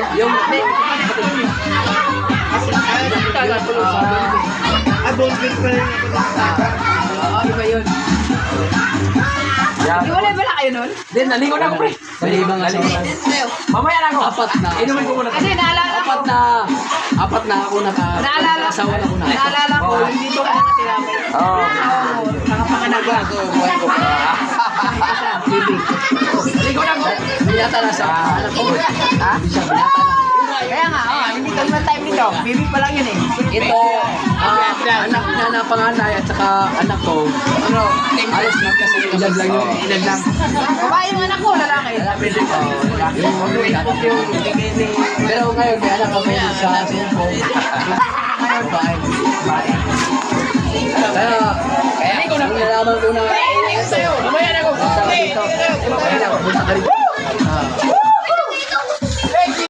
kapatid. Yung kapatid. Ballpen pa rin ako. Iba yun. Iwalay ba na kayo nun? Then, naligo na ako, pre. Malibang asawa. Mamaya na ako. Apat na. Inumin ko muna. Kasi naalala ko. Apat na ako Naalala asawa na ko na. Naalala ko, hindi ko kaya natilapay. Oo. Nakapanganagwa ko. Bibig. Naligo na ako. Binata na sa anak ko. Ha? Hindi siya binata na. Kaya nga, hindi ko naman time nito. Bibig pa lang yun eh. Ito, anak niya na panganay at saka anak ko. Alas lang kasi edad lang yun. Ilag lang. Babae yung anak ko, lalaki. Pero ngayon, may anak kami sa cellphone. Ngayon, bye. Kaya kung nalaman ko na Mamaya na ako. dito. Mamaya na ako. Punta ka rin.